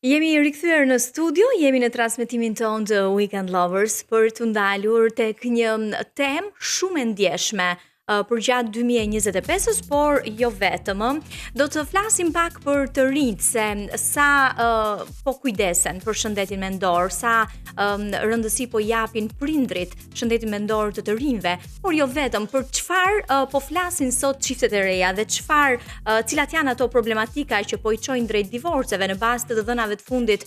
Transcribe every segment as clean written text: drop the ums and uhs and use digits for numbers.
Jemi rikthyer në studio, jemi në transmetimin tonë të Weekend Lovers për të ndalur tek një temë shumë e ndjeshme përgjatë 2025-s, por jo vetëm. Do të flasim pak për të rinjt, se sa po kujdesen për shëndetin mendor, sa rëndësi po japin prindrit shëndetin mendor të rinjve, por jo vetëm, për çfarë po flasin sot çiftet e reja dhe cilat janë ato problematika që po i çojnë drejt divorceve në bazë të dhënave të fundit.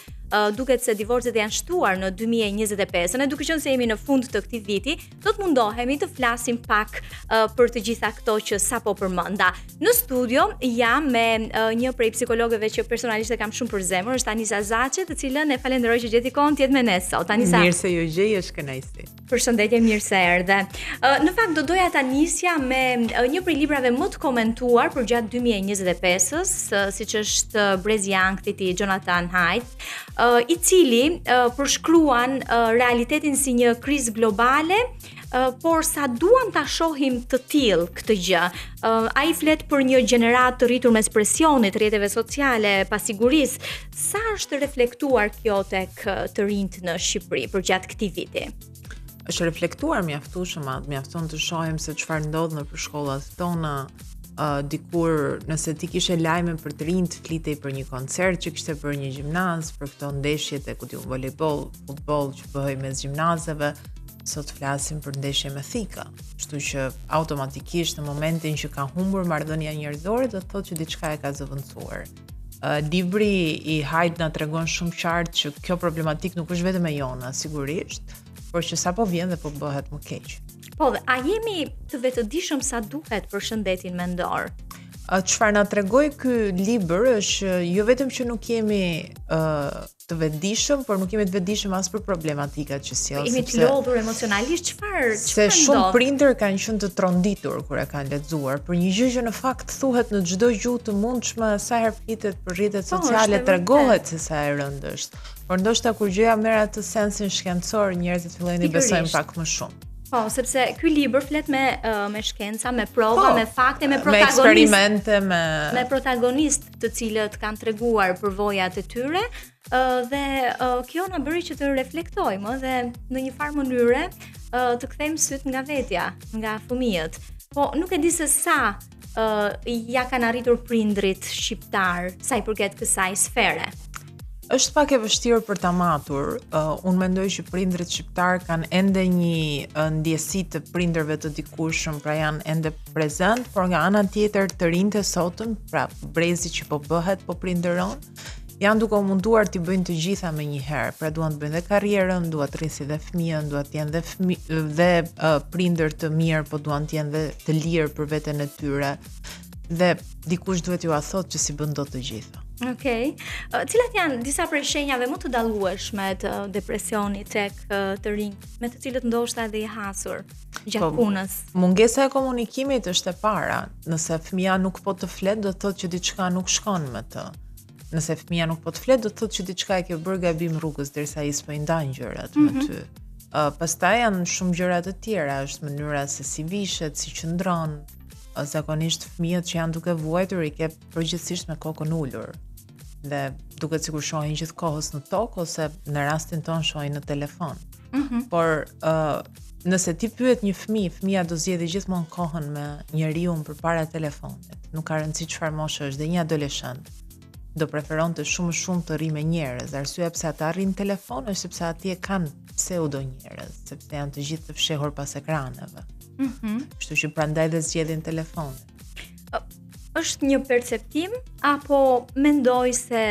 Duket se divorcet janë shtuar në 2025, e duke qenë se jemi në fund të këtij viti, do të mundohemi të flasim pak për të gjitha këto që sapo përmenda. Në studio jam me një prej psikologëve që personalisht e kam shumë për zemër, është Tanisa Zaçi, të cilën e falenderoj që gjeti kohën të jetë me ne sot. Tanisa. Mirë se ju gjej, është kënaqësi. Përshëndetje, mirë se erdhe. Në fakt do doja ta nisja me një prej librave më të komentuar përgjatë 2025-s, siç është Brezi i Ankthit i Jonathan Haidt, i cili përshkruan realitetin si një krizë globale, por sa duam ta shohim të tillë këtë gjë. Ai flet për një gjenerat të rritur mes presionit, rrjeteve sociale, pasigurisë. Sa është reflektuar kjo tek të rinjt në Shqipëri përgjatë këtij viti? Është reflektuar mjaftueshëm, mjafton të shohim se çfarë ndodh nëpër shkollat tona. Dikur nëse ti kishe lajme për të rinjt, flitej për një koncert që kishte bërë një gjimnaz, për këto ndeshjet e volejboll, futboll që bëhej mes gjimnazeve, sot flasim për ndeshje me thika. Kështu që automatikisht në momentin që ka humbur marrëdhënia njerëzore, do të thotë që diçka e ka zëvendësuar. Libri i Haidt na tregon shumë qartë që kjo problematik nuk është vetëm e jona, sigurisht, por që sapo vjen dhe po bëhet më keq. Po, dhe a jemi të vetëdijshëm sa duhet për shëndetin mendor? Çfarë na tregoi ky libër është jo vetëm që nuk jemi të vetëdijshëm, por nuk jemi të vetëdijshëm as për problematikat që sjell. Jemi të lodhur emocionalisht, çfarë se shumë prindër kanë qenë të tronditur kur e kanë lexuar për një gjë që në fakt thuhet në çdo gjuhë të mundshme, sa herë flitet për rrjetet sociale, tregohet se sa e rëndë është. Por ndoshta kur gjëja merr atë sensin shkencor, njerëzit fillojnë të besojnë pak më shumë. Po, sepse ky libër flet me shkenca, me prova, me fakte, me protagonist, me eksperimente, me protagonist të cilët kanë treguar përvojat e tyre, dhe kjo na bëri që të reflektojmë dhe në një farë mënyre të kthejmë syt nga vetja, nga fëmijët. Po nuk e di se sa ja kanë arritur prindrit shqiptar sa i përket kësaj sfere. Është pak e vështirë për ta matur. Unë mendoj që prindrit shqiptar kanë ende një ndjesi të prindërve të dikurshëm, pra janë ende prezent, por nga ana tjetër të rinjtë e sotëm, pra brezi që po bëhet, po prindëron, janë duke u munduar t'i bëjnë të gjitha me një herë. Pra duan të bëjnë dhe karrierën, duan të rrisin dhe fëmijën, duan të jenë dhe prindër të mirë, po duan të jenë dhe të lirë për veten e tyre. Dhe dikush duhet ju a thotë që si bën dot të gjitha. Okej. Cilat janë disa prej shenjave më të dallueshme të depresionit tek të rinjt, me të cilët ndoshta edhe i hasur gjatë punës? Mungesa e komunikimit është e para. Nëse fëmia nuk po të flet, do të thotë që diçka nuk shkon me të. Nëse fëmia nuk po të flet, do të thotë që diçka e ke bërë gabim rrugës derisa ai s'po i ndan gjërat me ty. Pastaj janë shumë gjëra të tjera, është mënyra se si vishet, si qëndron. Zakonisht fëmijët që janë duke vuajtur i ke përgjithsisht me kokën ulur dhe duket sikur shohin gjithkohës në tokë ose në rastin ton shohin në telefon. Por nëse ti pyet një fëmia do zgjedhë gjithmonë kohën me njeriu përpara telefonit. Nuk ka rëndësi çfarë moshe është, dhe një adoleshent do preferonte shumë të rri me njerëz. Arsyeja pse ata rrin telefon është sepse atje kanë pseudo njerëz, sepse janë të gjithë të fshehur pas ekraneve. Kështu që prandaj dhe zgjedhin telefonin. Është një perceptim apo mendoj se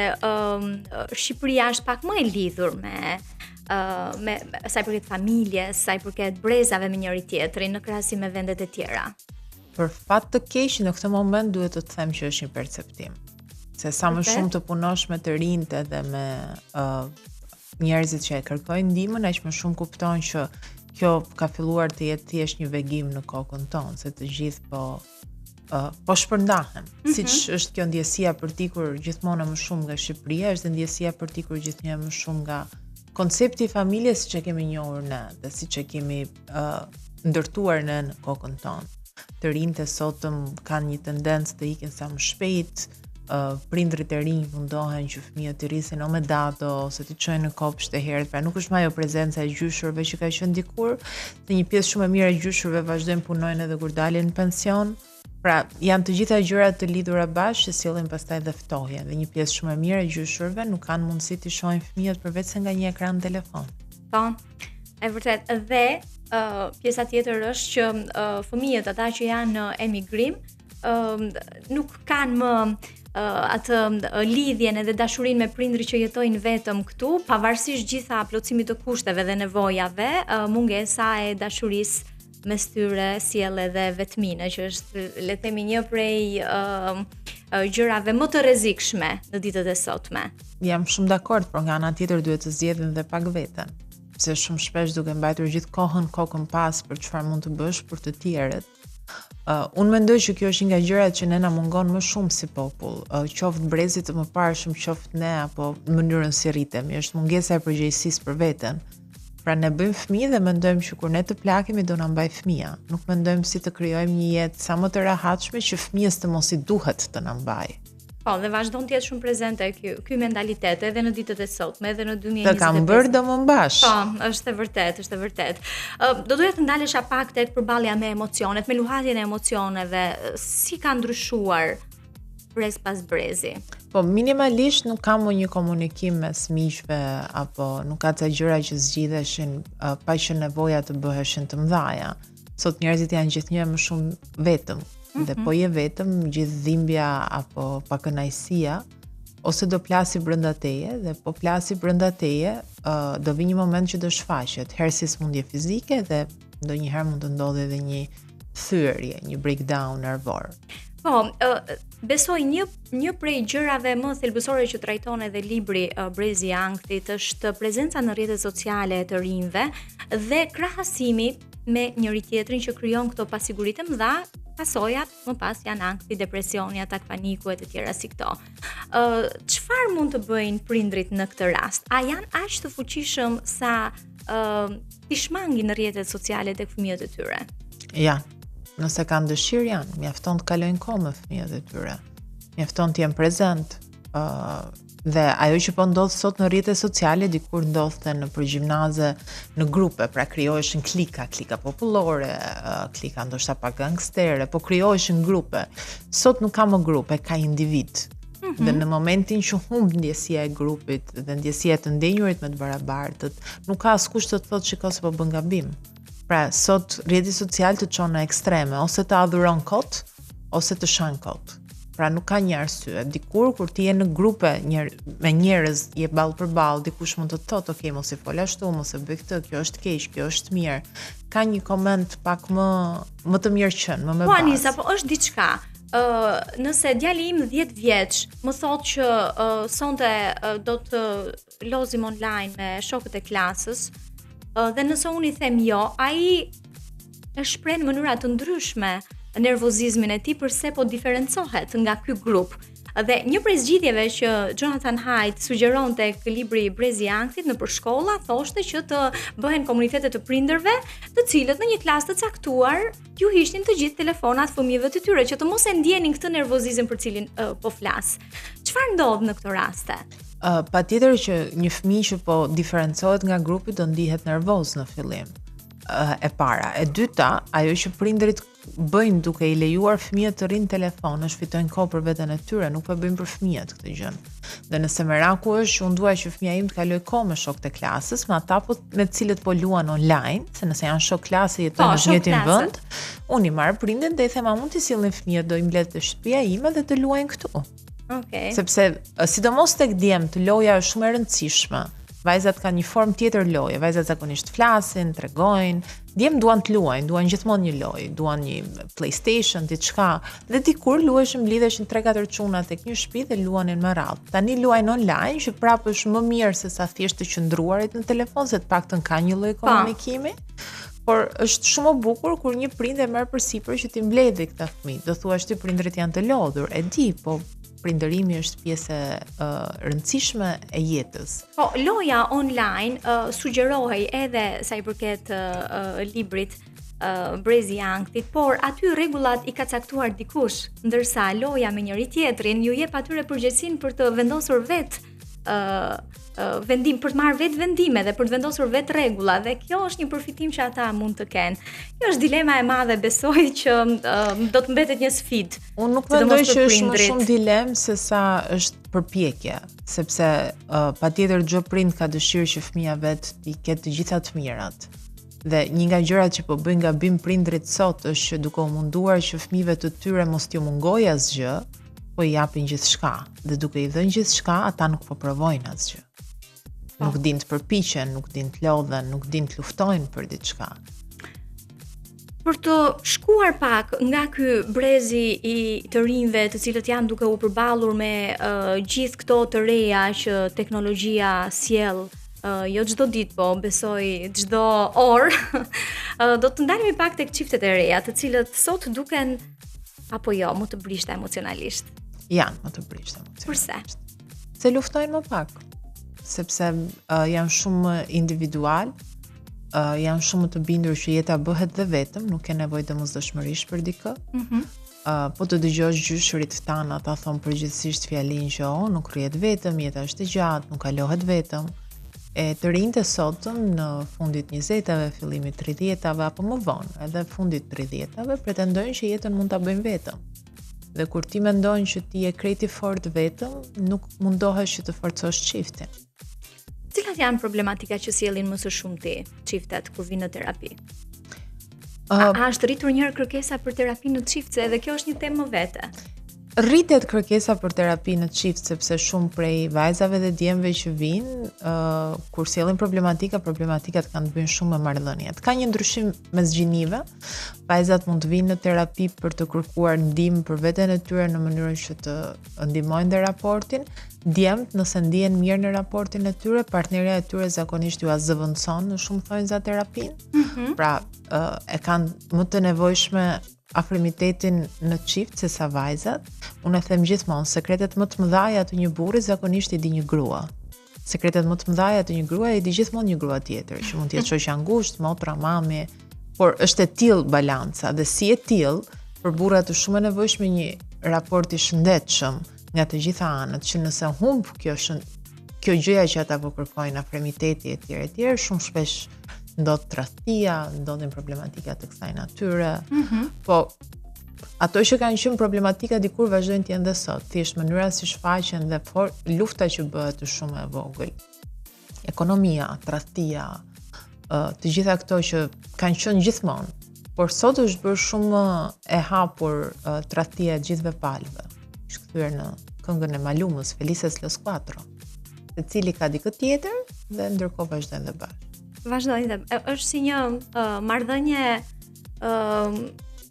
Shqipëria është pak më e lidhur me sa i përket familjes, sa i përket brezave me njëri tjetrin në krahasim me vendet e tjera? Për fat të keq në këtë moment duhet të them që është një perceptim. Se sa më shumë të punosh me të rinjt edhe me njerëzit që e kërkojnë ndihmën, aq më shumë kupton që kjo ka filluar të jetë thjesht një vegim në kokën tonë, se të gjithë po shpërndahen. Siç është kjo ndjesia për t'ikur gjithmonë më shumë nga Shqipëria, është ndjesia për t'ikur gjithnjë më shumë nga koncepti i familjes siç e kemi njohur ne, dhe siç e kemi ndërtuar ne në kokën tonë. Të rinjtë e sotëm kanë një tendencë të ikin sa më shpejt, prindrit e rinj mundohen që fëmijët të rrisin o me dato ose të çojnë në kopsht e herët, pra nuk është më ajo prezenca e gjyshurve që ka qenë dikur, se një pjesë shumë e mirë e gjyshurve vazhdojnë punojnë edhe kur dalin në pension. Pra, janë të gjitha gjërat të lidhura bashkë që sjellin pastaj dhe ftohje. Dhe një pjesë shumë e mirë e gjyshurve nuk kanë mundësi të shohin fëmijët përveç se nga një ekran telefon. Po, e vërtet. Dhe pjesa tjetër është që fëmijët ata që janë në emigrim nuk kanë më atë lidhjen edhe dashurinë me prindrit që jetojnë vetëm këtu, pavarësisht gjitha plotësimit të kushteve dhe nevojave, mungesa e dashurisë mes tyre sjell edhe vetminë, që është le të themi një prej gjërave më të rrezikshme në ditët e sotme. Jam shumë dakord, por nga ana tjetër duhet të zgjedhin dhe pak veten. Se shumë shpesh duke mbajtur gjithë kokën pas për çfarë mund të bësh për të tjerët. Unë mendoj që kjo është nga gjërat që ne na mungon më shumë si popull, qoftë brezit të mëparshëm, qoftë ne apo në mënyrën si rritemi, është mungesa e përgjegjësisë për veten. Pra ne bëjmë fëmijë dhe mendojmë që kur ne të plakemi do na mbaj fëmia. Nuk mendojmë si të krijojmë një jetë sa më të rehatshme që fëmijës të mos i duhet të na mbajë. Po, dhe vazhdon të jetë shumë prezente ky mentalitet edhe në ditët e sotme, edhe në 2025. Të kam bërë do më mbash. Po, është e vërtet. Do doja të ndalesha pak tek përballja me emocionet, me luhatjen e emocioneve. Si ka ndryshuar brez pas brezi? Po, minimalisht nuk kam një komunikim mes miqve, apo nuk ka ca gjëra që zgjidheshin pa që nevoja të bëheshin të mëdhaja. Sot njerëzit janë gjithnjë më shumë vetëm. Dhe po je vetëm, gjithë dhimbja apo pakënaqësia, ose do plasi brenda teje, dhe po plasi brenda teje, do vi një moment që do shfaqet, herë si smundje fizike dhe ndonjëherë mund të ndodhë edhe një thyerje, një breakdown nervor. Po, besoj një prej gjërave më thelbësore që trajton edhe libri Brezi i Ankthit është prezenca në rrjetet sociale të rinjve dhe krahasimi me njëri tjetrin që krijon këto pasiguri të mëdha. Pasojat më pas janë ankthi, depresioni, atak paniku e të tjera si këto. Çfarë mund të bëjnë prindrit në këtë rast? A janë aq të fuqishëm sa t'i shmangin në rrjetet sociale tek fëmijët e tyre? Ja, nëse kanë dëshirë janë, mjafton të kalojnë kohë me fëmijët e tyre. Mjafton të jenë prezent. Dhe ajo që po ndodh sot në rrjetet sociale dikur ndodhte në përgjimnaze, në grupe, pra krijoheshin klika popullore, klika ndoshta pak gangstere, po krijoheshin grupe. Sot nuk ka më grupe, ka individ. Dhe në momentin që humb ndjesia e grupit dhe ndjesia e të ndenjurit me të barabartët, nuk ka askush të thotë shiko se po bën gabim. Pra sot rrjeti social të çon në ekstreme, ose të adhuron kot, ose të shan kot. Pra nuk ka një arsye. Dikur kur ti je në grupe me njerëz je ballë për ballë, dikush mund të thotë, "Ok, mos i fol ashtu, mos e bëj këtë, kjo është keq, kjo është mirë." Ka një koment pak më të mirëqen, më me bazë. Po Anisa, po është diçka. Nëse djali im 10 vjeç më thotë që sonte do të lozim online me shokët e klasës, dhe nëse unë i them jo, ai e shpreh në mënyra të ndryshme nervozizmin e tij përse po diferencohet nga ky grup. Dhe një prej zgjidhjeve që Jonathan Haidt sugjeron tek libri Brezi i Ankthit në përshkolla thoshte që të bëhen komunitete të prindërve, të cilët në një klasë të caktuar ju hiqnin të gjithë telefonat fëmijëve të tyre që të mos e ndjenin këtë nervozizëm për cilin po flas. Çfarë ndodh në këto raste? Patjetër që një fëmijë që po diferencohet nga grupi do ndihet nervoz në fillim. E para. E dyta, ajo që prindërit bëjnë duke i lejuar fëmijët të rinë telefon, është fitojnë kohë për veten e tyre, nuk po bëjnë për fëmijët këtë gjë. Dhe nëse meraku është që unë dua që fëmia im të kaloj kohë me shokët e klasës, me ata me të cilët po luan online, se nëse janë shok klase jetojnë në njëjtin vend, unë i marr prindin dhe i them a mund të sillni fëmijët do i mbledh te shtëpia ime dhe të luajnë këtu. Okay. Sepse sidomos tek djemt loja është shumë e rëndësishme. Vajzat kanë një formë tjetër loje, vajzat zakonisht flasin, tregojnë, djemt duan të luajnë, duan gjithmonë një lojë, duan një PlayStation, diçka. Dhe dikur luheshin, mblidheshin 3-4 çuna tek një shtëpi dhe luanin me radhë. Tani luajnë online, që prapë është më mirë se sa thjesht të qëndruarit në telefon, se të paktën ka një lloj komunikimi. Por është shumë e bukur kur një prind e merr përsipër që ti mbledhi këtë fëmijë. Do thuash ti prindërit janë të lodhur, e di, po prindërimi është pjesë e rëndësishme e jetës. Po, loja online sugjerohej edhe sa i përket librit brezi i ankthit, por aty rregullat i ka caktuar dikush, ndërsa loja me njëri tjetrin ju jep atyre përgjegjësinë për të vendosur vendim, për të marrë vetë vendime dhe për të vendosur vetë rregulla, dhe kjo është një përfitim që ata mund të kenë. Kjo është dilema e madhe, besoj që do të mbetet një sfidë. Unë nuk mendoj që është më shumë dilemë se sa është përpjekje, sepse patjetër çdo prind ka dëshirë që fëmia vet të ketë të gjitha të mirat. Dhe një nga gjërat që po bëjnë gabim prindrit sot është që duke u munduar që fëmijëve të tyre mos t'ju mungojë asgjë, po i japin gjithçka. Dhe duke i dhënë gjithçka, ata nuk po provojnë asgjë. Nuk din të përpiqen, nuk din të lodhen, nuk din të luftojnë për diçka. Për të shkuar pak nga ky brezi i të rinjve, të cilët janë duke u përballur me gjithë këto të reja që teknologjia sjell, jo çdo ditë, po besoj çdo orë, do të ndalemi pak tek çiftet e reja, të cilët sot duken apo jo, më të brishta emocionalisht. Janë më të brishta emocionalisht. Përse? Se luftojnë më pak, sepse janë shumë individual, janë shumë të bindur që jeta bëhet dhe vetëm, nuk ke nevojë domosdoshmërisht për dikë. Po të dëgjosh gjyshërit tanë, ata thonë përgjithsisht fjalinë që nuk rrihet vetëm, jeta është e gjatë, nuk kalohet vetëm. E të rinjtë e sotëm në fundit 20-tave, fillimit 30-tave apo më vonë, edhe fundit 30-tave, pretendojnë që jetën mund ta bëjnë vetëm. Dhe kur ti mendon që ti je krejt i fortë vetëm, nuk mundohesh që të forcosh çiftin. Cilat janë problematika që sjellin më së shumti çiftet kur vinë në terapi? A është rritur njëherë kërkesa për terapi në çift, se edhe kjo është një temë më vete? Rritet kërkesa për terapi në çift, sepse shumë prej vajzave dhe djemve që vinë, kur sjellin problematikat kanë të bëjnë shumë me marrëdhëniet. Ka një ndryshim mes gjinive. Vajzat mund të vinë në terapi për të kërkuar ndihmë për veten e tyre në mënyrën që të ndihmojnë dhe raportin. Djemt, nëse ndihen mirë në raportin e tyre, partnerja e tyre zakonisht ju azëvendëson në shumë thonjza terapin. Pra, e kanë më të nevojshme afrimitetin në çift se sa vajzat. Unë e them gjithmonë, sekretet më të mëdha të një burri zakonisht i di një grua. Sekretet më të mëdha të një gruaje i di gjithmonë një grua tjetër, që mund të jetë shoqja ngushtë, motra, mami, por është e tillë balanca, dhe si e tillë, për burrat është shumë e nevojshme një raport i shëndetshëm nga të gjitha anët, që nëse humb kjo gjëja që ata po kërkojnë, afrimiteti etj, shumë shpesh ndodh tradhtia, ndodhin problematika të kësaj natyre. Po ato që kanë qenë problematika dikur vazhdojnë të jenë dhe sot. Thjesht mënyra si shfaqen dhe lufta që bëhet është shumë e vogël. Ekonomia, tradhtia, të gjitha këto që kanë qenë gjithmonë, por sot është bërë shumë e hapur tradhtia e gjithëve palëve. Është kthyer në këngën e Malumës, Felices los Cuatro, secili ka dikë tjetër dhe ndërkohë vazhdojnë dhe bashkë. Vazhdojnë dhe është si një marrëdhënie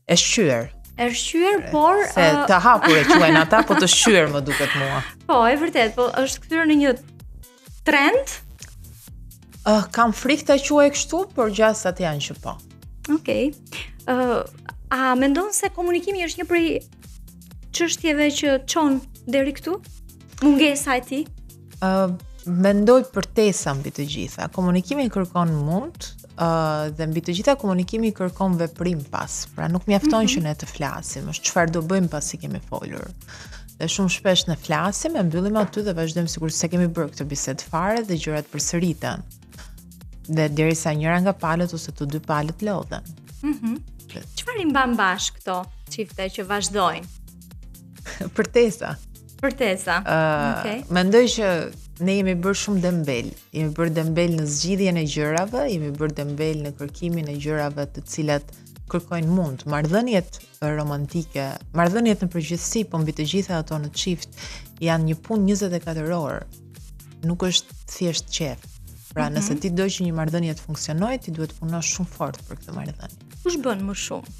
e shqyer. E shqyer, por se të hapur e quajnë ata, po të shqyer më duket mua. Po, e vërtet, po është kthyer në një trend. Kam frikë ta quaj kështu, por gjasat janë që po. Okej. A mendon se komunikimi është një prej çështjeve që çon deri këtu? Mungesa e tij? Mendoj përtesa mbi të gjitha. Komunikimi kërkon mund, dhe mbi të gjitha komunikimi kërkon veprim pas. Pra nuk mjafton që ne të flasim, është çfarë do bëjmë pasi kemi folur. Dhe shumë shpesh ne flasim, e mbyllim aty dhe vazhdojmë sikur se kemi bërë këtë bisedë fare dhe gjërat përsëriten. Dhe derisa njëra nga palët ose të dy palët lodhen. Çfarë i mban bashkë këto çifte që vazhdojnë? Përtesa. Mendoj që ne jemi bërë shumë dembel. Jemi bërë dembel në zgjidhjen e gjërave, jemi bërë dembel në kërkimin e gjërave të cilat kërkojnë mund. Marrëdhëniet romantike, marrëdhëniet në përgjithësi, po mbi të gjitha ato në çift, janë një punë 24 orë. Nuk është thjesht qef. Pra, nëse ti do që një marrëdhënie të funksionojë, ti duhet të punosh shumë fort për këtë marrëdhënie. Kush bën më shumë?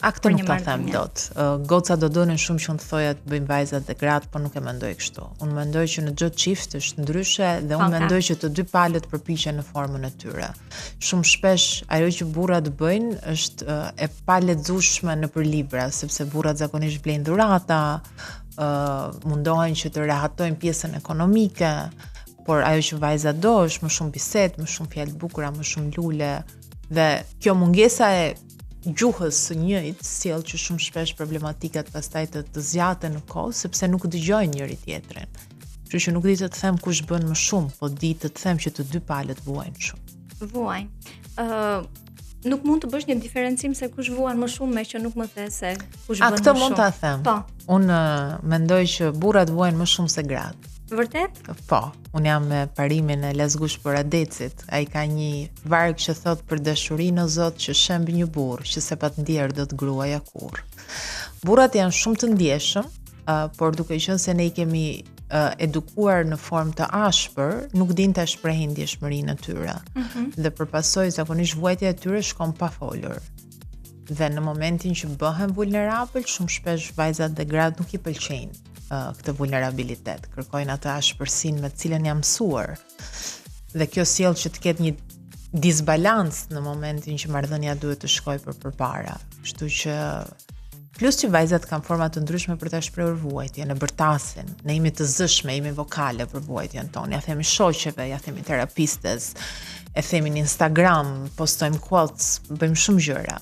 Këtë nuk ta them dot. Goca do donin shumë që të thoja të bëjmë vajzat dhe gratë, por nuk e mendoj kështu. Unë mendoj që në çdo çift është ndryshe dhe unë mendoj që të dy palët përpiqen në formën e tyre. Shumë shpesh ajo që burrat bëjnë është e palexueshme nëpër libra, sepse burrat zakonisht blejnë dhurata, mundohen që të rehatojnë pjesën ekonomike, por ajo që vajza do është më shumë bisedë, më shumë fjalë bukura, më shumë lule. Dhe kjo mungesa e gjuhës së njëjtë sjell që shumë shpesh problematikat pastaj të zgjaten në kohë sepse nuk dëgjojnë njëri tjetrin. Kështu që nuk di të them kush bën më shumë, po di të them që të dy palët vuajnë shumë. Vuajnë. Nuk mund të bësh një diferencim se kush vuan më shumë me që nuk më the se kush bën më shumë. Këtë mund ta them. Po. Unë mendoj që burrat vuajnë më shumë se gratë. Vërtet? Po, unë jam me parimin e Lezgush Poradecit. Ai ka një varg që thot për dashurinë o Zot që shemb një burr, që se pa të ndjerë do të gruaja kurr. Burrat janë shumë të ndjeshëm, por duke qenë se ne I kemi edukuar në formë të ashpër, nuk din të shprehin ndjeshmërinë e tyre. Dhe përpasoj zakonisht vuajtja e tyre shkon pa folur. Dhe në momentin që bëhen vulnerabël, shumë shpesh vajzat dhe gratë nuk I pëlqejnë këtë vulnerabilitet, kërkojnë atë ashpërsinë me të cilën janë mësuar. Dhe kjo sjell që të ketë një disbalans në momentin që marrëdhënia duhet të shkojë përpara. Kështu që plus që vajzat kanë forma të ndryshme për ta shprehur vuajtjen, e bërtasin, ne jemi të zëshme, jemi vokale për vuajtjen tonë, ja themi shoqeve, ja themi terapistes, e themi në Instagram, postojmë quotes, bëjmë shumë gjëra.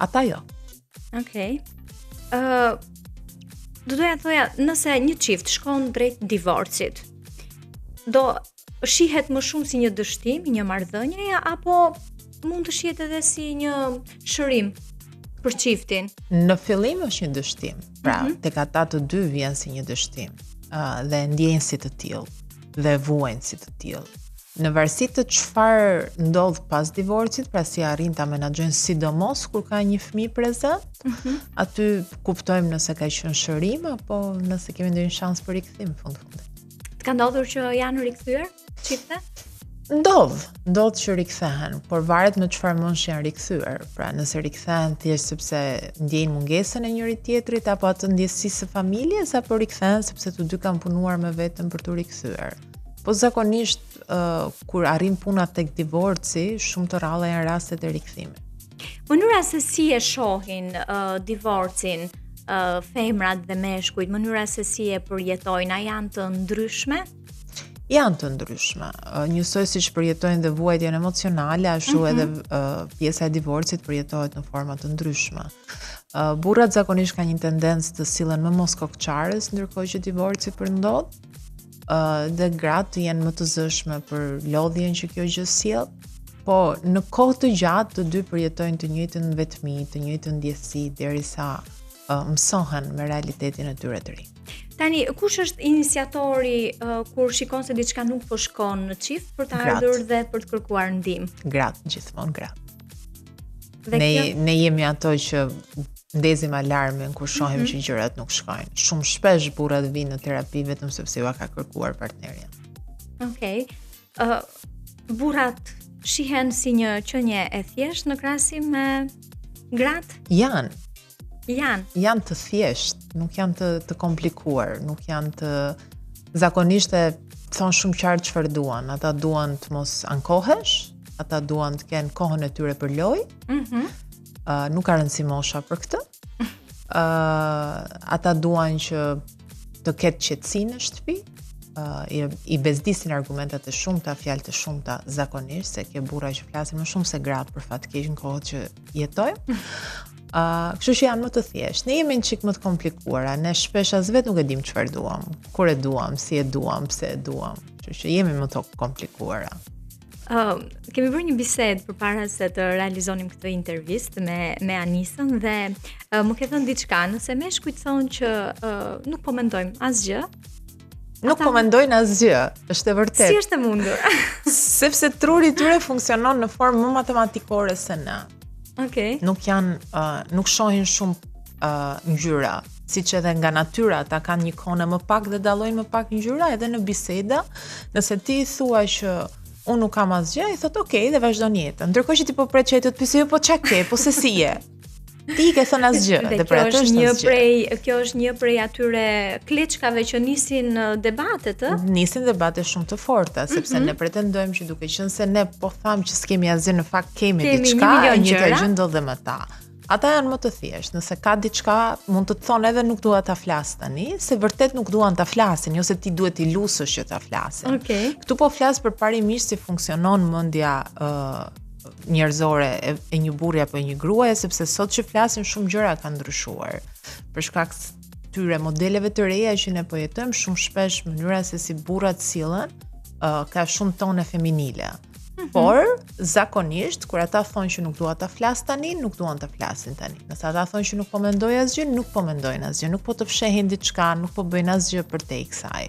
Ata jo. Okej. Do doja thoja, nëse një çift shkon drejt divorcit, do shihet më shumë si një dështim, një marrëdhënie, apo mund të shihet edhe si një shërim për çiftin? Në fillim është një dështim. Pra, tek ata të dy vjen si një dështim. Dhe ndjejnë si të tillë dhe vuajnë si të tillë. Në varësi të çfarë ndodh pas divorcit, pra si arrin ta menaxhojnë sidomos kur ka një fëmijë prezant, aty kuptojmë nëse ka qenë shërim apo nëse kemi ndonjë shans për rikthim fund-fundit. Të ka ndodhur që janë rikthyer çifte? Ndodh që rikthehen, por varet në çfarë moshë janë rikthyer. Pra, nëse rikthehen thjesht sepse ndjejnë mungesën e njëri tjetrit apo atë ndjesisë së familjes, apo rikthehen sepse të dy kanë punuar me veten për të rikthyer. Po zakonisht kur arrin puna tek divorci, shumë të rralla janë rastet e rikthimit. Mënyra se si e shohin divorcin femrat dhe meshkujt, mënyra se si e përjetojnë, a janë të ndryshme? Janë të ndryshme. Njësoj siç përjetojnë dhe vuajtjen emocionale, ashtu edhe pjesa e divorcit përjetohet në forma të ndryshme. Burrat zakonisht kanë një tendencë të sillen më moskokçarës ndërkohë që divorci përndodh. Dhe gratë janë më të zëshme për lodhjen që kjo gjë sjell, po në kohë të gjatë të dy përjetojnë të njëjtën vetmi, të njëjtën ndjesi derisa mësohen me realitetin e tyre të ri. Tani, kush është iniciatori kur shikon se diçka nuk po shkon në çift për të ardhur dhe për të kërkuar ndihmë? Gratë, gjithmonë gratë. Ne jemi ato që ndezim alarmin kur shohim që gjërat nuk shkojnë. Shumë shpesh burrat vinë në terapi vetëm sepse ju ka kërkuar partnerin. Okej. Burrat shihen si një qenie e thjeshtë në krahasim me gratë? Janë të thjeshtë, nuk janë të komplikuar, nuk janë të zakonisht e thon shumë qartë çfarë duan. Ata duan të mos ankohesh, ata duan të kenë kohën e tyre për lojë. Nuk ka rëndësi mosha për këtë. Ata duan që të ketë qetësi në shtëpi, I bezdisin argumentet e shumta, fjalët e shumta zakonisht, se ke burra që flasin më shumë se gratë për fat keq në kohët që jetojmë. Kështu që janë më të thjeshtë. Ne jemi një çik më të komplikuara, ne shpesh as vetë nuk e dim çfarë duam, kur e duam, si e duam, pse e duam. Kështu që jemi më të komplikuara. Kemi bërë një bisedë përpara se të realizonim këtë intervistë me Anisën dhe më ke thënë diçka, nëse meshkujt thonë që nuk po mendojmë asgjë. Nuk po mendojnë asgjë, është e vërtetë. Si është e mundur? Sepse truri I tyre funksionon në formë më matematikore se ne. Okej. Nuk shohin shumë ngjyra, siç edhe nga natyra ata kanë një kone më pak dhe dallojnë më pak ngjyra, edhe në biseda, nëse ti I thua që unë nuk kam asgjë, I thot okej dhe vazhdon jetën. Ndërkohë që ti po pret që ai të të pyesë, po çka ke, po se si je? Ti I ke thënë asgjë, dhe për atë është asgjë. Kjo është një prej atyre kleçkave që nisin debatet, ë? Nisin debate shumë të forta, sepse ne pretendojmë që duke qenë se ne po thamë që s'kemi asgjë, në fakt kemi diçka, e njëjta gjë ndodh dhe me ta. Ata janë më të thjeshtë, nëse ka diçka mund të thonë edhe nuk dua ta flas tani, se vërtet nuk duan ta flasin, ose ti duhet I lusësh që ta flasin. Okej. Këtu po flas përparimisht si funksionon mendja njerëzore e një burri apo e një gruaje, sepse sot që flasim shumë gjëra kanë ndryshuar. Për shkak të tyre modeleve të reja që ne po jetojmë, shumë shpesh mënyra se si burrat sillen ka shumë tone feminile. Por zakonisht kur ata thonë që nuk dua ta flas tani, nuk duan ta flasin tani. Nëse ata thonë që nuk po mendoj asgjë, nuk po mendojnë asgjë, nuk po të fshehin diçka, nuk po bëjnë asgjë përtej kësaj.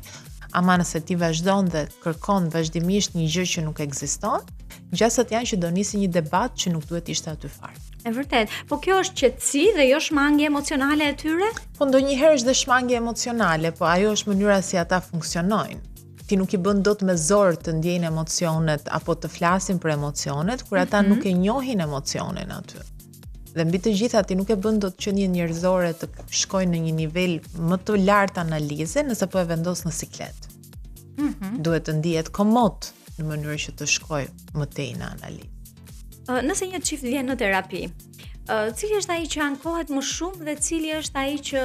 Ama nëse ti vazhdon dhe kërkon vazhdimisht një gjë që nuk ekziston, gjasat janë që do nisi një debat që nuk duhet ishte aty fare. E vërtet, po kjo është qetësi dhe jo shmangje emocionale e tyre? Po ndonjëherë është dhe shmangje emocionale, po ajo është mënyra si ata funksionojnë. Ti nuk i bën dot me zor të ndjejnë emocionet apo të flasin për emocionet kur ata nuk e njohin emocionin aty. Dhe mbi të gjitha ti nuk e bën dot qenie njerëzore të shkojnë në një nivel më të lartë analize nëse po e vendos në siklet. Duhet të ndihet komod në mënyrë që të shkojë më tej në analizë. Nëse një çift vjen në terapi, cili është ai që ankohet më shumë dhe cili është ai që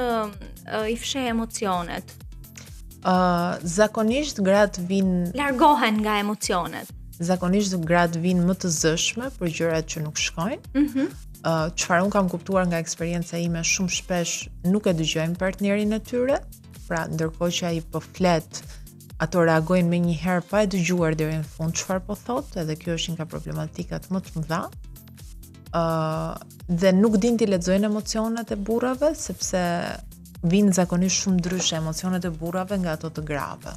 i fsheh emocionet? Zakonisht gratë vinë Largohen nga emocionet. Zakonisht gratë vinë më të zëshme për gjërat që nuk shkojnë. Çfarë un kam kuptuar nga eksperienca ime, shumë shpesh nuk e dëgjojnë partnerin e tyre, pra ndërkohë që ai po flet, ato reagojnë me një herë pa e dëgjuar deri në fund çfarë po thotë, edhe kjo është një nga problematikat më të mëdha. Dhe nuk din t'i lexojnë emocionet e burrave, sepse vinë zakonisht shumë ndryshe emocionet e burrave nga ato të grave.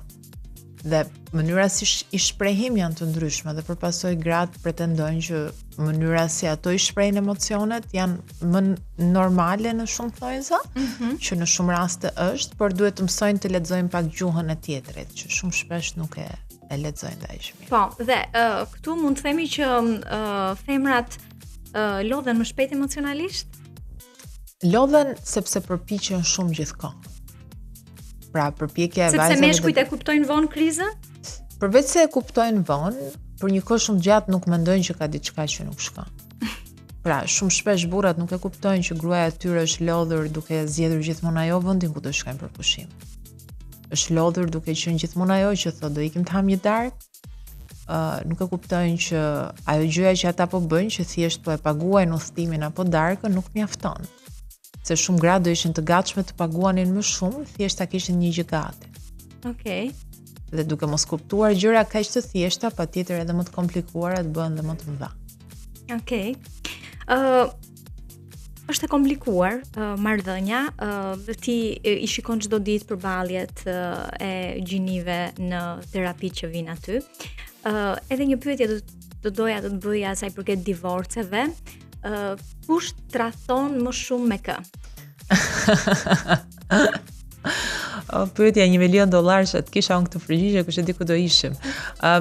Dhe mënyra si i shprehim janë të ndryshme dhe përpasoj gratë pretendojnë që mënyra si ato i shprehin emocionet janë më normale në shumë thojza, që në shumë raste është, por duhet të mësojnë të lexojnë pak gjuhën e tjetrit, që shumë shpesh nuk e lexojnë dhe aq mirë. Po, dhe këtu mund të themi që femrat lodhen më shpejt emocionalisht? Lodhen sepse përpiqen shumë gjithkohë. Pra përpjekja e vajzave. Sepse meshkujt e kuptojnë vonë krizën? Përveç se e kuptojnë vonë, për një kohë shumë gjatë nuk mendojnë që ka diçka që nuk shkon. Pra shumë shpesh burrat nuk e kuptojnë që gruaja e tyre është lodhur duke zgjedhur gjithmonë ajo vendin ku do shkojnë për pushim. Është lodhur duke qenë gjithmonë ajo që thotë do ikim të ham një darkë. Nuk e kuptojnë që ajo gjëja që ata po bëjnë, që thjesht po e paguajnë udhëtimin apo darkën, nuk mjafton. Se shumë gra do ishin të gatshme të paguanin më shumë, thjesht ta kishin një gjë gati. Okej. Dhe duke mos kuptuar gjëra kaq të thjeshta, patjetër edhe më të komplikuara të bëhen dhe më të mëdha. Okej. Është e komplikuar marrëdhënia, ti i shikon çdo ditë përballjet e gjinive në terapi që vijnë aty. Edhe një pyetje do doja të bëja sa i përket divorceve. Kush tradhton më shumë me kë? Pyetja $1.000.000 që të kisha unë këtë përgjigje, kush e di ku do ishim.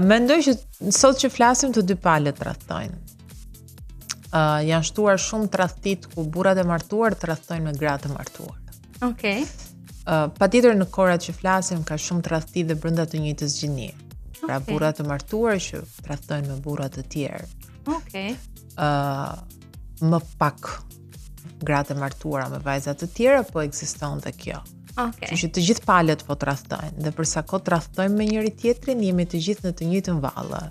Mendoj që sot që flasim të dy palët tradhtojnë. Janë shtuar shumë tradhtit ku burrat e martuar tradhtojnë me gratë e martuar. Okej. Patjetër në kohërat që flasim ka shumë tradhti dhe brenda të njëjtës gjinie. Pra burrat e martuar që tradhtojnë me burra të tjerë. Okej. Më pak gratë e martuara me vajza të tjera, po ekziston dhe kjo. Okej. Që të gjithë palët po tradhtojnë dhe për sa kohë tradhtojmë me njëri tjetrin, jemi të gjithë në të njëjtën vallë.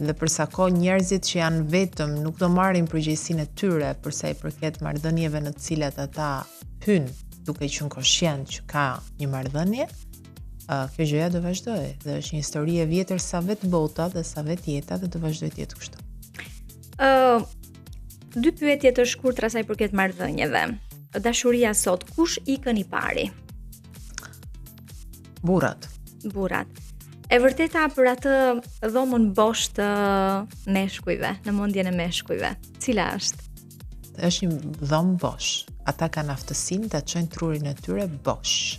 Dhe për sa kohë njerëzit që janë vetëm nuk do marrin përgjegjësinë e tyre për sa i përket marrëdhënieve në të cilat ata hynë duke qenë koshient që ka një marrëdhënie, kjo gjëja do vazhdojë dhe është një histori e vjetër sa vetë bota dhe sa vetë jeta dhe do vazhdojë të jetë kështu. Dy pyetje të shkurtra sa i përket marrëdhënieve. Dashuria sot, kush ikën i pari? Burrat. E vërteta për atë dhomën bosh të meshkujve, në mendjen e meshkujve. Cila është? Është një dhomë bosh. Ata kanë aftësinë ta çojnë trurin e tyre bosh.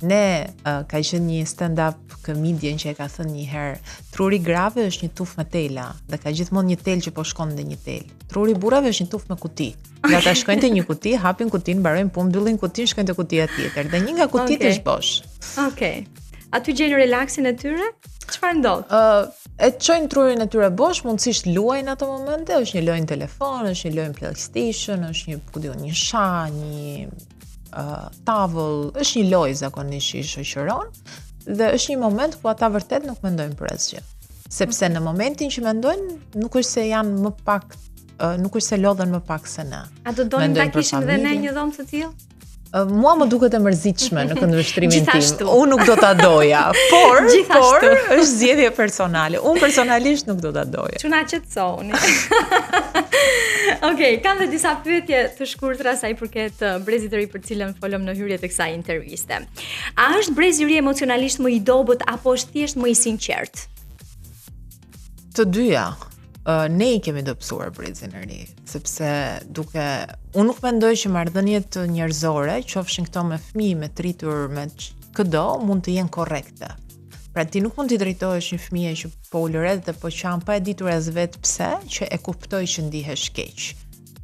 Ne ka qenë një stand-up comedian që e ka thënë një herë, truri grave është një tufë me tela dhe ka gjithmonë një tel që po shkon dhe një tel. Truri burrave është një tufë me kuti. Nga ata shkojnë te një kuti, hapin kutin, mbarojnë punë, mbyllin kutin, shkojnë te kutia tjetër dhe një nga kutit është bosh. Okej. Aty gjejnë relaksin e tyre? Çfarë ndodh? E çojnë trurin e tyre bosh, mundësisht luajnë ato momente, është një lojë telefon, është një lojë PlayStation, është një shah, një tavull, është një lojë zakonisht që i shoqëron dhe është një moment ku ata vërtet nuk mendojnë për asgjë. Sepse në momentin që mendojnë, nuk është se janë më pak, nuk është se lodhen më pak se ne. A do donim ta Mendojnë për kishim dhe ne familjen. një dhomë të tillë? Mua më duket e mërzitshme në këndvështrimin tim. Gjithashtu. Unë nuk do ta doja, por Gjithashtu. është zgjedhje personale. Unë personalisht nuk do ta doja. Çuna qetësoni. Okej, kam dhe disa pyetje të shkurtra sa i përket brezit të ri për cilën folëm në hyrje të kësaj interviste. A është brezi i ri emocionalisht më i dobët apo është thjesht më i sinqert? Të dyja. Ne i kemi dobësuar brezin e ri, sepse unë nuk mendoj që marrëdhëniet njerëzore, qofshin këto me fëmijë, me tritur, me këdo, mund të jenë korrekte. Pra ti nuk mund t'i drejtohesh një fëmije që po ulëret dhe po qan pa e ditur as vetë pse, që e kuptoj që ndihesh keq.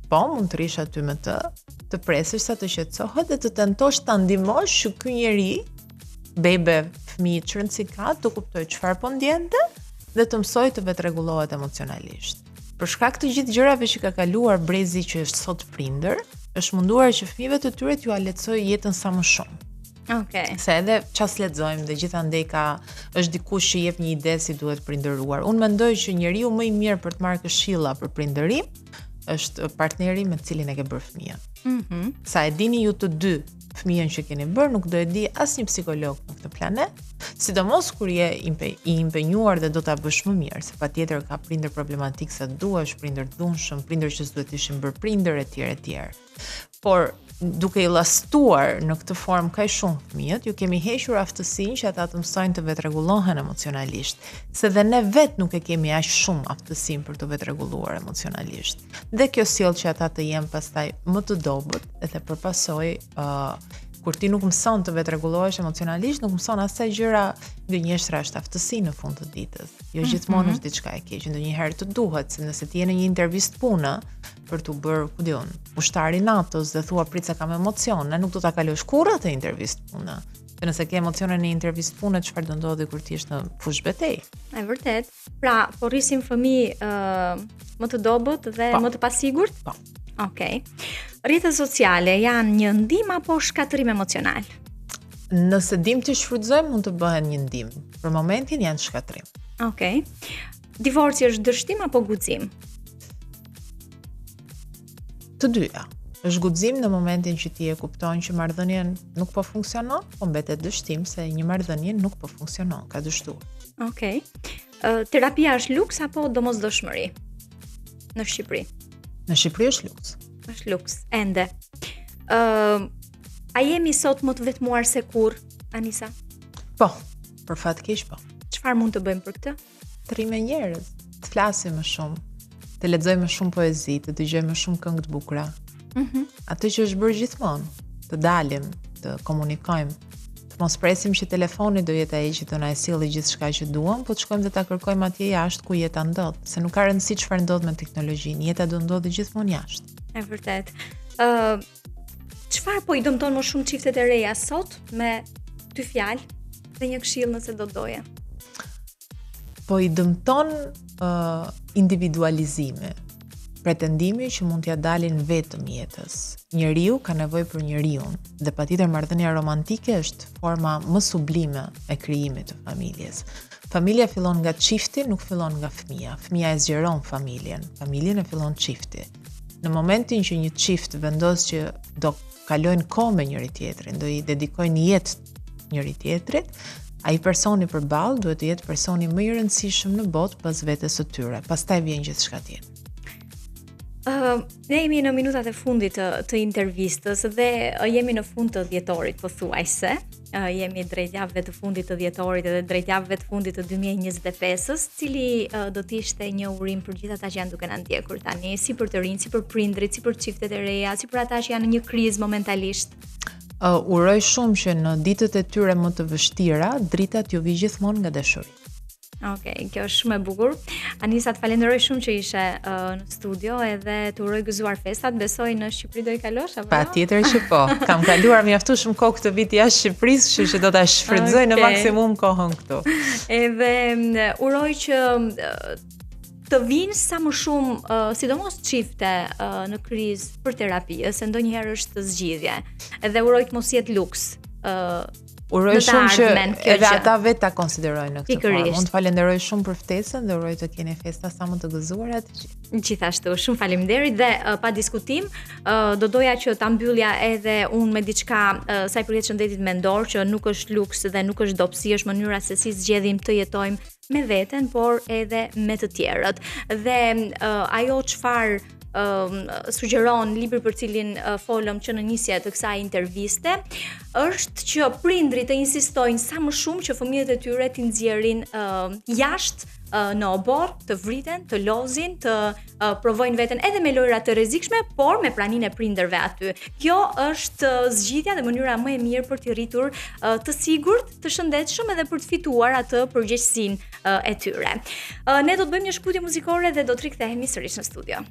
Po, mund të rish aty me të presësh sa të qetësohet dhe të tentosh ta ndihmosh që ky njeri, bebe, fëmijë çrëndsi ka, të kuptoj çfarë po ndjente dhe të mësoj të vetë rregullohet emocionalisht. Për shkak të gjithë gjërave që ka kaluar brezi që është sot prindër, është munduar që fëmijëve të tyre t'ju lehtësoj jetën sa më shumë. Okej. Se edhe ças lexojmë dhe gjithandej është dikush që jep një ide si duhet prindëruar. Unë mendoj që njeriu më i mirë për të marrë këshilla për prindërim është partneri me cilin e ke bërë fëmijën. Sa e dini ju të dy fëmijën që keni bërë, nuk do e di asnjë psikolog në këtë planet, sidomos kur je i impenjuar dhe do ta bësh më mirë, se patjetër ka prindër problematik sa duash, prindër dhunshëm, prindër që s'duhet ishin bërë prindër etj. Por duke i llastuar në këtë formë kaq shumë fëmijët, ju kemi hequr aftësinë që ata të mësojnë të vetë rregullohen emocionalisht, se dhe ne vetë nuk e kemi aq shumë aftësinë për të vetë rregulluar emocionalisht. Dhe kjo sjell që ata të jenë pastaj më të dobët, edhe përpasoj kur ti nuk mëson të vetë rregullohesh emocionalisht, nuk mëson asaj gjëra gënjeshtra është aftësi në fund të ditës. Jo gjithmonë është diçka e keqe, ndonjëherë të duhet, se nëse ti je në një intervistë pune për t'u bërë, ku diun, ushtari NATO-s dhe thua prit se kam emocione, nuk do ta kalosh kurrë atë intervistë pune. Dhe nëse ke emocione në intervistë pune, çfarë do ndodhi kur ti je në fushë betejë? E vërtet. Pra, po rrisim fëmijë më të dobët dhe më të pasigurt? Po. Okej. Rrjetet sociale janë një ndihmë apo shkatërim emocional? Nëse dim të shfrytëzojmë, mund të bëhen një ndihmë. Për momentin janë shkatërim. Okej. Divorci është dështim apo guxim? Të dyja. Është guxim në momentin që ti e kupton që marrëdhënia nuk po funksionon, po mbetet dështim se një marrëdhënie nuk po funksionon, ka dështuar. Okej. Terapia është luks apo domosdoshmëri në Shqipëri? Në Shqipëri është luks. Është luks, ende. A jemi sot më të vetmuar se kur, Anisa? Po, për fat keq po. Çfarë mund të bëjmë për këtë? Të rrimë njerëz, të flasim më shumë, të lexojmë më shumë poezi, të dëgjojmë më shumë këngë të bukura. Atë që është bërë gjithmonë, të dalim, të komunikojmë, të mos presim që telefoni do jetë ai që do na sjellë gjithçka që duam, po të shkojmë dhe ta kërkojmë atje jashtë ku jeta ndodh, se nuk ka rëndësi çfarë ndodh me teknologjinë, jeta do ndodhë gjithmonë jashtë. E vërtet. Çfarë po i dëmton më shumë çiftet e reja sot me dy fjalë dhe një këshill nëse do doje? Po i dëmton individualizimi, pretendimi që mund t'ja dalin vetëm jetës. Njeriu ka nevojë për njeriun dhe patjetër marrëdhënia romantike është forma më sublime e krijimit të familjes. Familja fillon nga çifti, nuk fillon nga fëmia. Fëmia e zgjeron familjen, familjen e fillon çifti. Në momentin që një çift vendos që do kalojnë kohë me njëri tjetrin, do i dedikojnë jetë njëri tjetrit, ai personi përballë duhet të jetë personi më i rëndësishëm në botë pas vetes së tyre. Pastaj vjen gjithçka tjetër. Ne jemi në minutat e fundit të intervistës dhe jemi në fund të dhjetorit pothuajse. Jemi drejt javëve të fundit të dhjetorit dhe drejt javëve të fundit të 2025-s, cili do të ishte një urim për gjithë ata që janë duke na ndjekur tani, si për të rinj, si për prindrit, si për çiftet e reja, si për ata që janë në një krizë momentalisht. Uroj shumë që në ditët e tyre më të vështira, dritat ju vi gjithmonë nga dashuri. Okej, kjo është shumë e bukur. Anisa, të falenderoj shumë që ishe në studio edhe të uroj gëzuar festat. Besoj në Shqipëri do i kalosh apo? Patjetër që po. Kam kaluar mjaftueshëm kohë këtë vit jashtë Shqipërisë, kështu që do ta shfrytëzoj në maksimum kohën këtu. Edhe uroj që të vinë sa më shumë, sidomos çifte në krizë për terapi, se ndonjëherë është zgjidhje. Edhe uroj të mos jetë luks. Uroj në të shumë që ardhmen kjo edhe gjë. ata vetë ta konsiderojnë në këtë formë. Pikërisht. Unë të falenderoj shumë për ftesën dhe uroj të keni festa sa më të gëzuara të gjithë. Gjithashtu, shumë faleminderit dhe pa diskutim, do doja që ta mbyllja edhe unë me diçka sa i përket shëndetit mendor, që nuk është luks dhe nuk është dobësi, është mënyra se si zgjedhim të jetojmë me veten, por edhe me të tjerët. Dhe ajo çfarë sugjeron libri për cilin folëm që në nisje të kësaj interviste, është që prindrit të insistojnë sa më shumë që fëmijët e tyre t'i nxjerrin jashtë në obor, të vriten, të lozin, të provojnë veten edhe me lojra të rrezikshme, por me praninë e prindërve aty. Kjo është zgjidhja dhe mënyra më e mirë për t'i rritur të sigurt, të shëndetshëm edhe për të fituar atë përgjegjësinë e tyre. Ne do të bëjmë një shkputje muzikore dhe do të rikthehemi sërish në studio.